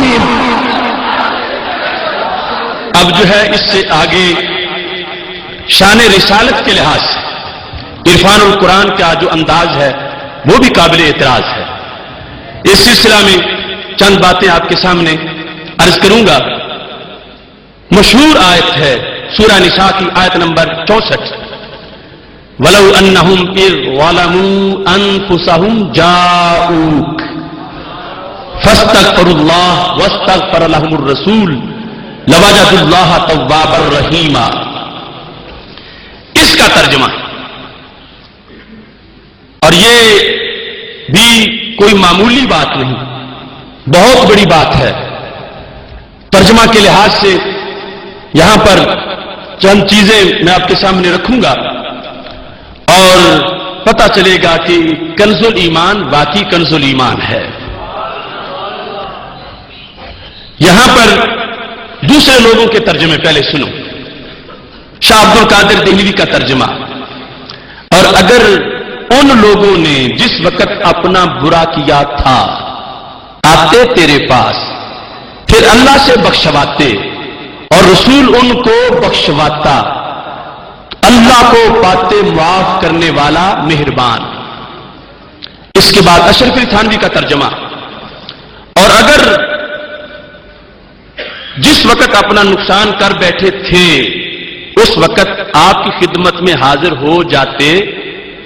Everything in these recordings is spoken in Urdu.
حکیم. اب جو ہے اس سے آگے شان رسالت کے لحاظ سے عرفان القرآن کا جو انداز ہے وہ بھی قابل اعتراض ہے. اس سلسلہ میں چند باتیں آپ کے سامنے عرض کروں گا. مشہور آیت ہے سورہ نساء کی آیت نمبر 64. وَلَوْ أَنَّهُمْ إِذْ ظَلَمُوا أَنفُسَهُمْ جَاءُوكَ فَاسْتَغْفَرُوا اللَّهَ وَاسْتَغْفَرَ لَهُمُ الرَّسُولُ لَوَجَدُوا اللَّهَ تَوَّابًا رَحِيمًا. اس کا ترجمہ اور یہ بھی کوئی معمولی بات نہیں، بہت بڑی بات ہے. ترجمہ کے لحاظ سے یہاں پر چند چیزیں میں آپ کے سامنے رکھوں گا اور پتہ چلے گا کہ کنز الایمان واقعی کنز الایمان ہے. یہاں پر دوسرے لوگوں کے ترجمے پہلے سنو. شاہ عبد القادر دہلوی کا ترجمہ. اور اگر ان لوگوں نے جس وقت اپنا برا کیا تھا آتے تیرے پاس پھر اللہ سے بخشواتے اور رسول ان کو بخشواتا، اللہ کو پاتے معاف کرنے والا مہربان. اس کے بعد اشرف علی تھانوی کا ترجمہ. اور اگر جس وقت اپنا نقصان کر بیٹھے تھے اس وقت آپ کی خدمت میں حاضر ہو جاتے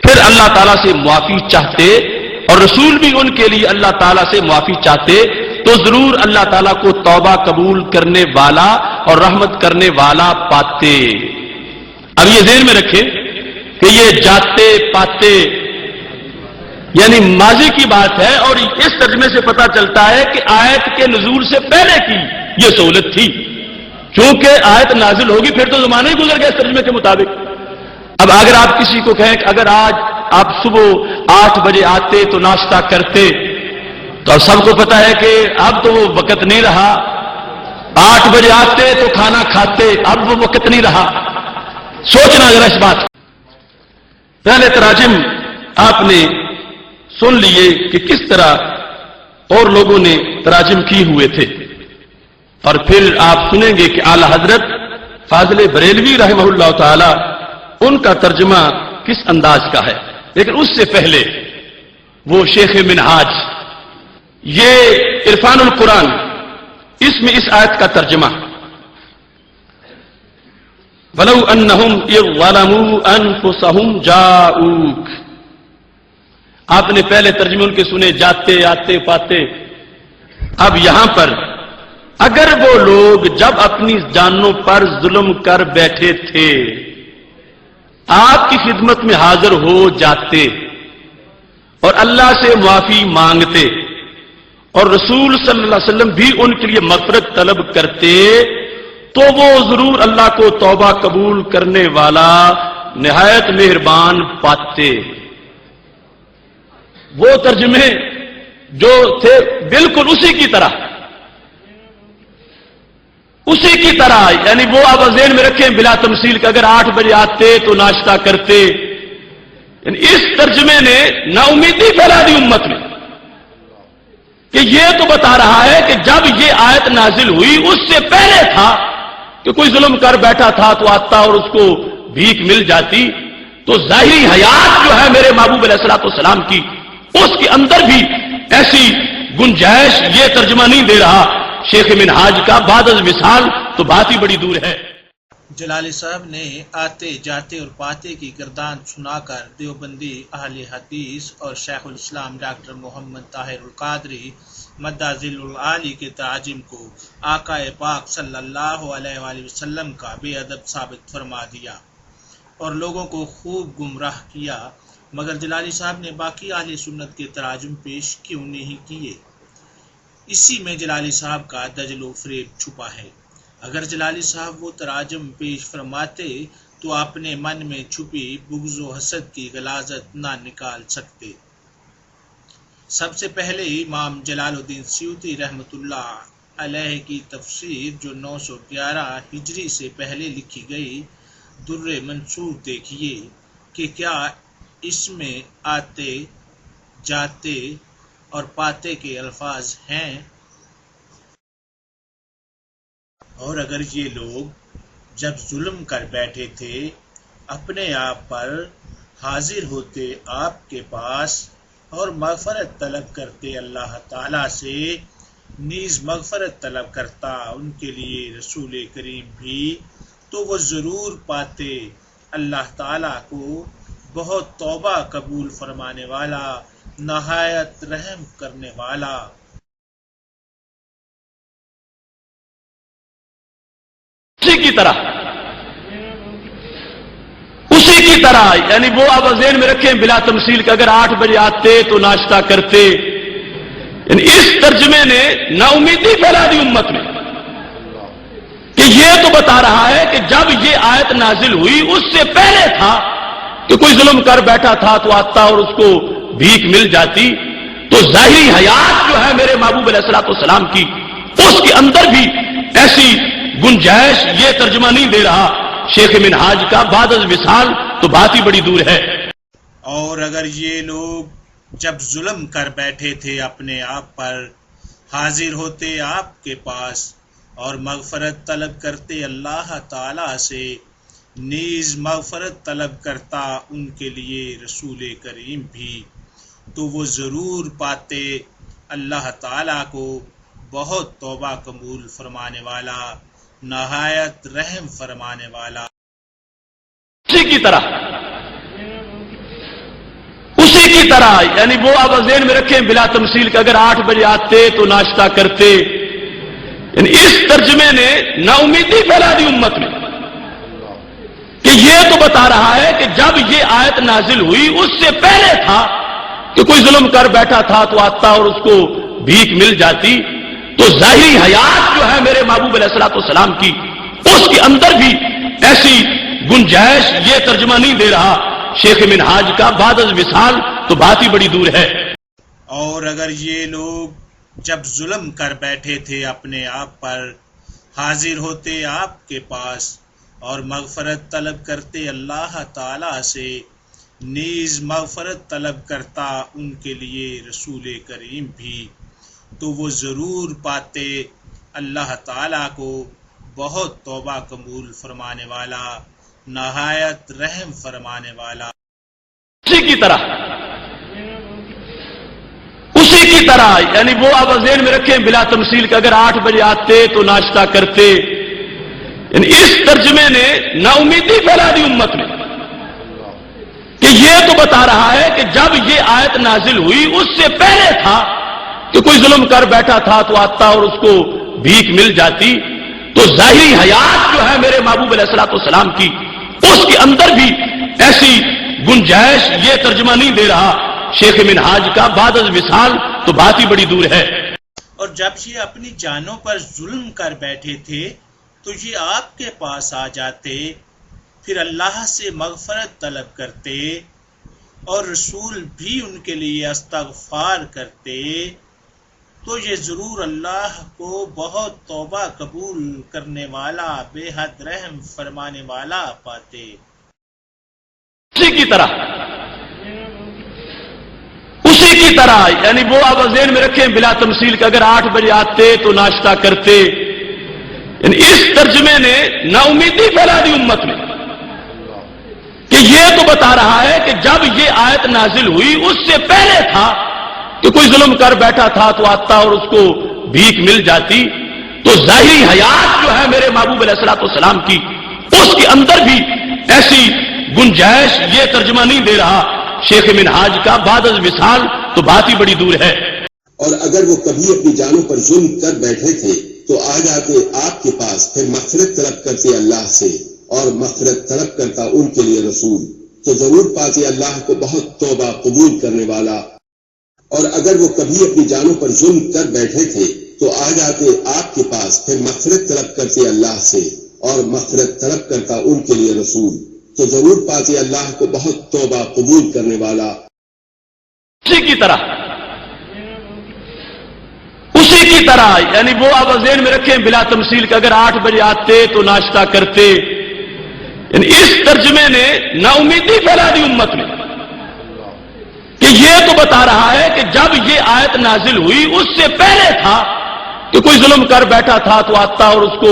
پھر اللہ تعالیٰ سے معافی چاہتے اور رسول بھی ان کے لیے اللہ تعالیٰ سے معافی چاہتے تو ضرور اللہ تعالیٰ کو توبہ قبول کرنے والا اور رحمت کرنے والا پاتے. اب یہ ذہن میں رکھیں کہ یہ جاتے پاتے یعنی ماضی کی بات ہے اور اس ترجمے سے پتہ چلتا ہے کہ آیت کے نزول سے پہلے کی یہ سہولت تھی. چونکہ آیت نازل ہوگی پھر تو زمانہ ہی گزر گیا اس ترجمے کے مطابق. اب اگر آپ کسی کو کہیں کہ اگر آج آپ صبح 8 بجے آتے تو ناشتہ کرتے تو اب سب کو پتا ہے کہ اب تو وہ وقت نہیں رہا. 8 بجے آتے تو کھانا کھاتے، اب وہ وقت نہیں رہا. سوچنا ذرا اس بات. پہلے تراجم آپ نے سن لیے کہ کس طرح اور لوگوں نے تراجم کیے ہوئے تھے اور پھر آپ سنیں گے کہ اعلی حضرت فاضل بریلوی رحمہ اللہ تعالی ان کا ترجمہ کس انداز کا ہے. لیکن اس سے پہلے وہ شیخ منہاج یہ عرفان القرآن اس میں اس آیت کا ترجمہ وَلَوْ أَنَّهُمْ إِذْ ظَلَمُوا أَنفُسَهُمْ جَاءُوكَ. آپ نے پہلے ترجمے ان کے سنے جاتے آتے پاتے. اب یہاں پر اگر وہ لوگ جب اپنی جانوں پر ظلم کر بیٹھے تھے آپ کی خدمت میں حاضر ہو جاتے اور اللہ سے معافی مانگتے اور رسول صلی اللہ علیہ وسلم بھی ان کے لیے مغفرت طلب کرتے تو وہ ضرور اللہ کو توبہ قبول کرنے والا نہایت مہربان پاتے. وہ ترجمے جو تھے بالکل اسی کی طرح یعنی وہ آپ ذہن میں رکھیں بلا تمثیل کہ اگر 8 بجے آتے تو ناشتہ کرتے. یعنی اس ترجمے نے نا امیدی پھیلا دی امت میں کہ یہ تو بتا رہا ہے کہ جب یہ آیت نازل ہوئی اس سے پہلے تھا کہ کوئی ظلم کر بیٹھا تھا تو آتا اور اس کو بھیک مل جاتی. تو ظاہری حیات جو ہے میرے محبوب علیہ الصلوۃ والسلام کی اس کے اندر بھی ایسی گنجائش یہ ترجمہ نہیں دے رہا شیخ منہاج کا. بعد از مثال تو بات ہی بڑی دور ہے. جلالی صاحب نے آتے جاتے اور پاتے کی گردان سنا کر دیوبندی اہل حدیث اور شیخ الاسلام ڈاکٹر محمد طاہر القادری مدہ ذل العالی کے تراجم کو آقا پاک صلی اللہ علیہ وآلہ وسلم کا بے ادب ثابت فرما دیا اور لوگوں کو خوب گمراہ کیا. مگر جلالی صاحب نے باقی اہل سنت کے تراجم پیش کیوں نہیں کیے؟ اسی میں جلالی صاحب کا دجل و فریب چھپا ہے. اگر جلالی صاحب وہ تراجم پیش فرماتے تو اپنے من میں چھپی بغض و حسد کی غلاظت نہ نکال سکتے. سب سے پہلے امام جلال الدین سیوطی رحمۃ اللہ علیہ کی تفسیر جو 911 ہجری سے پہلے لکھی گئی در منصور دیکھیے کہ کیا اس میں آتے جاتے اور پاتے کے الفاظ ہیں. اور اگر یہ لوگ جب ظلم کر بیٹھے تھے اپنے آپ پر حاضر ہوتے آپ کے پاس اور مغفرت طلب کرتے اللہ تعالیٰ سے، نیز مغفرت طلب کرتا ان کے لیے رسول کریم بھی، تو وہ ضرور پاتے اللہ تعالیٰ کو بہت توبہ قبول فرمانے والا، نہایت رحم کرنے والا۔ اسی کی طرح یعنی وہ آپ ذہن میں رکھیں بلا تمثیل کہ اگر 8 بجے آتے تو ناشتہ کرتے، یعنی اس ترجمے نے نا امیدی پھیلا دی امت میں کہ یہ تو بتا رہا ہے کہ جب یہ آیت نازل ہوئی اس سے پہلے تھا کہ کوئی ظلم کر بیٹھا تھا تو آتا اور اس کو بھیک مل جاتی، تو ظاہری حیات جو ہے میرے محبوب علیہ الصلوۃ والسلام کی، اس کے اندر بھی ایسی گنجائش یہ ترجمہ نہیں دے رہا شیخ منہاج کا بعد از وصال، تو بات ہی بڑی دور ہے۔ اور اگر یہ لوگ جب ظلم کر بیٹھے تھے اپنے آپ پر حاضر ہوتے آپ کے پاس اور مغفرت طلب کرتے اللہ تعالیٰ سے، نیز مغفرت طلب کرتا ان کے لیے رسول کریم بھی، تو وہ ضرور پاتے اللہ تعالیٰ کو بہت توبہ قبول فرمانے والا، نہایت رحم فرمانے والا۔ اسی کی طرح یعنی وہ آپ ذہن میں رکھیں بلا تمثیل کہ اگر 8 بجے آتے تو ناشتہ کرتے، یعنی اس ترجمے نے نا امیدی پھیلا دی امت میں کہ یہ تو بتا رہا ہے کہ جب یہ آیت نازل ہوئی اس سے پہلے تھا کہ کوئی ظلم کر بیٹھا تھا تو آتا اور اس کو بھیک مل جاتی، تو ظاہری حیات جو ہے میرے محبوب علیہ الصلوۃ والسلام کی، اس کے اندر بھی ایسی گنجائش یہ ترجمہ نہیں دے رہا شیخ منہاج کا بعد از وصال، تو بات ہی بڑی دور ہے۔ اور اگر یہ لوگ جب ظلم کر بیٹھے تھے اپنے آپ پر حاضر ہوتے آپ کے پاس اور مغفرت طلب کرتے اللہ تعالیٰ سے، نیز مغفرت طلب کرتا ان کے لیے رسول کریم بھی، تو وہ ضرور پاتے اللہ تعالیٰ کو بہت توبہ قبول فرمانے والا، نہایت رحم فرمانے والا۔ اسی کی طرح یعنی وہ آپ ذہن میں رکھیں بلا تمثیل کہ اگر 8 بجے آتے تو ناشتہ کرتے، یعنی اس ترجمے نے نا امیدی پھیلا دی امت میں کہ یہ تو بتا رہا ہے کہ جب یہ آیت نازل ہوئی اس سے پہلے تھا کہ کوئی ظلم کر بیٹھا تھا تو آتا اور اس کو بھیک مل جاتی، تو ظاہری حیات جو ہے میرے محبوب علیہ الصلوۃ والسلام کی، اس کے اندر بھی ایسی گنجائش یہ ترجمہ نہیں دے رہا شیخ منہاج کا بعد از وصال، تو بات ہی بڑی دور ہے۔ اور جب یہ اپنی جانوں پر ظلم کر بیٹھے تھے تو یہ آپ کے پاس آ جاتے، پھر اللہ سے مغفرت طلب کرتے اور رسول بھی ان کے لیے استغفار کرتے، تو یہ ضرور اللہ کو بہت توبہ قبول کرنے والا، بے حد رحم فرمانے والا پاتے۔ اسی کی طرح یعنی وہ آپ ذہن میں رکھیں بلا تمثیل کہ اگر 8 بجے آتے تو ناشتہ کرتے، یعنی اس ترجمے نے نا امیدی پھیلا دی امت میں کہ یہ تو بتا رہا ہے کہ جب یہ آیت نازل ہوئی اس سے پہلے تھا کہ کوئی ظلم کر بیٹھا تھا تو آتا اور اس کو بھیک مل جاتی، تو ظاہری حیات جو ہے میرے محبوب علیہ الصلوۃ والسلام کی، اس کے اندر بھی ایسی گنجائش یہ ترجمہ نہیں دے رہا شیخ منہاج کا بعد از وصال، تو بات ہی بڑی دور ہے۔ اور اگر وہ کبھی اپنی جانوں پر ظلم کر بیٹھے تھے تو آ جاتے آپ کے پاس، پھر مغفرت طلب کرتے اللہ سے اور مغفرت طلب کرتا ان کے لیے رسول، تو ضرور پاتے اللہ کو بہت توبہ قبول کرنے والا۔ اور اگر وہ کبھی اپنی جانوں پر ظلم کر بیٹھے تھے تو آ جاتے آپ کے پاس، پھر مغفرت طلب کرتے اللہ سے اور مغفرت طلب کرتا ان کے لیے رسول، تو ضرور پاتے اللہ کو بہت توبہ قبول کرنے والا۔ اسی کی طرح یعنی وہ آپ ذہن میں رکھیں بلا تمثیل کہ اگر 8 بجے آتے تو ناشتہ کرتے، یعنی اس ترجمے نے نا امیدی پھیلا دی امت میں کہ یہ تو بتا رہا ہے کہ جب یہ آیت نازل ہوئی اس سے پہلے تھا کہ کوئی ظلم کر بیٹھا تھا تو آتا اور اس کو